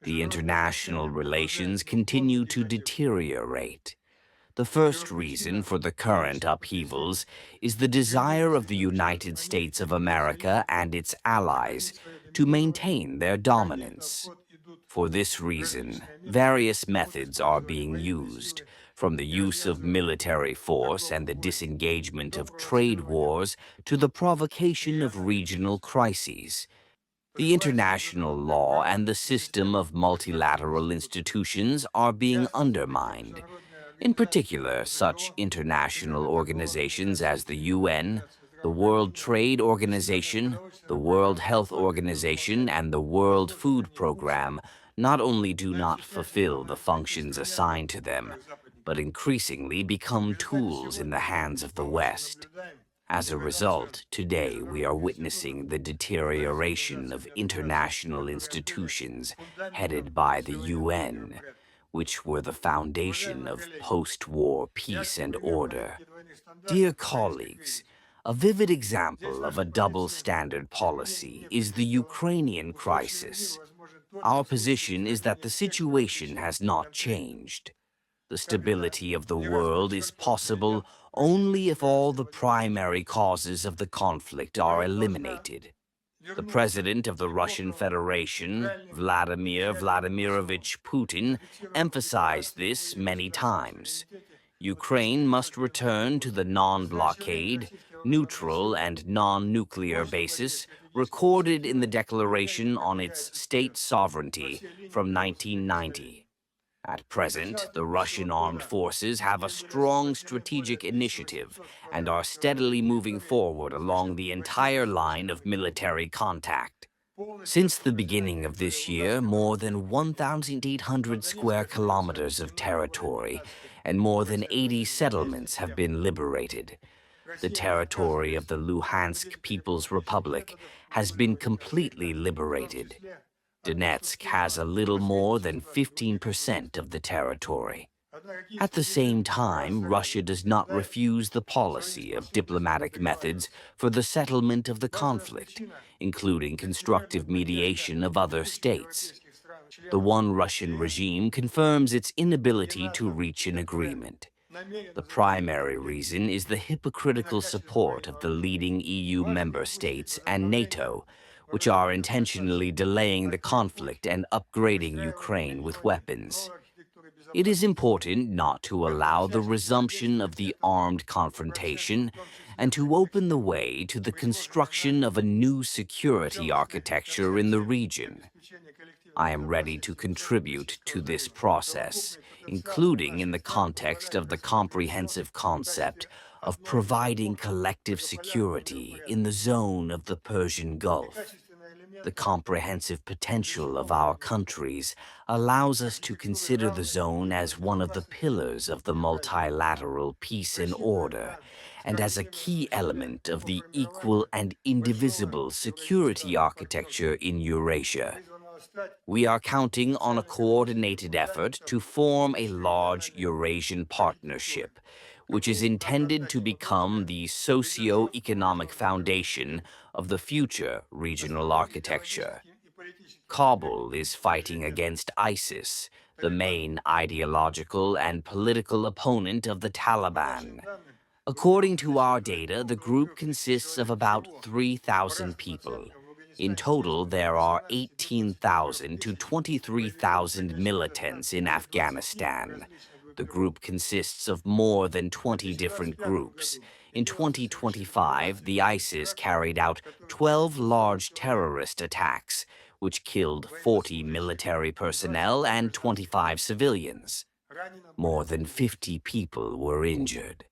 The international relations continue to deteriorate. The first reason for the current upheavals is the desire of the United States of America and its allies to maintain their dominance. For this reason, various methods are being used, from the use of military force and the disengagement of trade wars to the provocation of regional crises. The international law and the system of multilateral institutions are being undermined. In particular, such international organizations as the UN, the World Trade Organization, the World Health Organization, and the World Food Program not only do not fulfill the functions assigned to them, but increasingly become tools in the hands of the West. As a result, today we are witnessing the deterioration of international institutions headed by the UN, which were the foundation of post-war peace and order. Dear colleagues, a vivid example of a double-standard policy is the Ukrainian crisis. Our position is that the situation has not changed. The stability of the world is possible only if all the primary causes of the conflict are eliminated. The president of the Russian Federation, Vladimir Vladimirovich Putin, emphasized this many times. Ukraine must return to the non-blockade, neutral and non-nuclear basis recorded in the Declaration on its State Sovereignty from 1990. At present, the Russian armed forces have a strong strategic initiative and are steadily moving forward along the entire line of military contact. Since the beginning of this year, more than 1,800 square kilometers of territory and more than 80 settlements have been liberated. The territory of the Luhansk People's Republic has been completely liberated. Donetsk has a little more than 15% of the territory. At the same time, Russia does not refuse the policy of diplomatic methods for the settlement of the conflict, including constructive mediation of other states. The one Russian regime confirms its inability to reach an agreement. The primary reason is the hypocritical support of the leading EU member states and NATO, which are intentionally delaying the conflict and upgrading Ukraine with weapons. It is important not to allow the resumption of the armed confrontation and to open the way to the construction of a new security architecture in the region. I am ready to contribute to this process, including in the context of the comprehensive concept of providing collective security in the zone of the Persian Gulf. The comprehensive potential of our countries allows us to consider the zone as one of the pillars of the multilateral peace and order, and as a key element of the equal and indivisible security architecture in Eurasia. We are counting on a coordinated effort to form a large Eurasian partnership, which is intended to become the socio-economic foundation of the future regional architecture. Kabul is fighting against ISIS, the main ideological and political opponent of the Taliban. According to our data, the group consists of about 3,000 people. In total, there are 18,000 to 23,000 militants in Afghanistan. The group consists of more than 20 different groups. In 2025, the ISIS carried out 12 large terrorist attacks, which killed 40 military personnel and 25 civilians. More than 50 people were injured.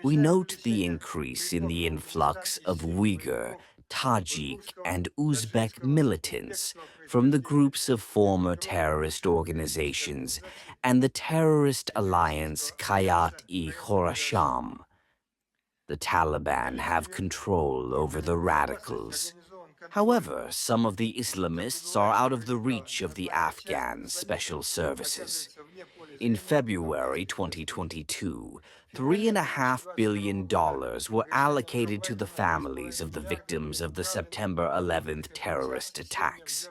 We note the increase in the influx of Uyghur, Tajik, and Uzbek militants from the groups of former terrorist organizations and the terrorist alliance Hayat-e-Khorasham. The Taliban have control over the radicals. However, some of the Islamists are out of the reach of the Afghan special services. In February 2022, $3.5 billion were allocated to the families of the victims of the September 11th terrorist attacks.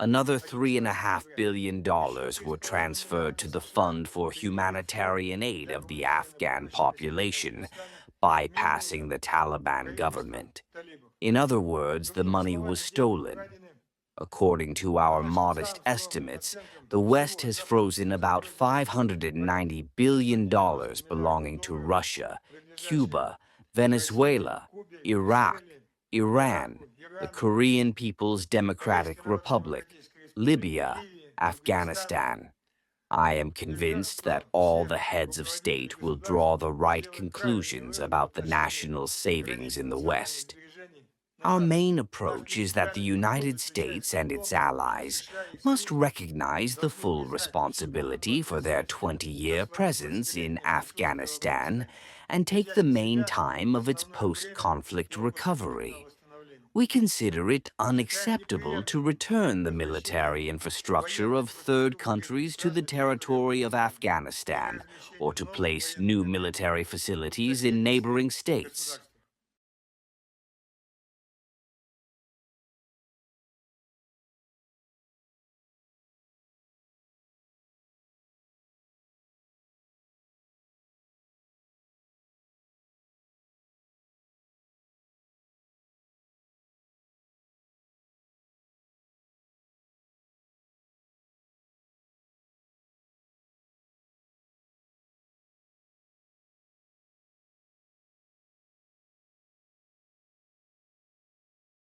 Another $3.5 billion were transferred to the Fund for Humanitarian Aid of the Afghan population, bypassing the Taliban government. In other words, the money was stolen. According to our modest estimates, the West has frozen about $590 billion belonging to Russia, Cuba, Venezuela, Iraq, Iran, the Korean People's Democratic Republic, Libya, Afghanistan. I am convinced that all the heads of state will draw the right conclusions about the national savings in the West. Our main approach is that the United States and its allies must recognize the full responsibility for their 20-year presence in Afghanistan and take the main time of its post-conflict recovery. We consider it unacceptable to return the military infrastructure of third countries to the territory of Afghanistan or to place new military facilities in neighboring states.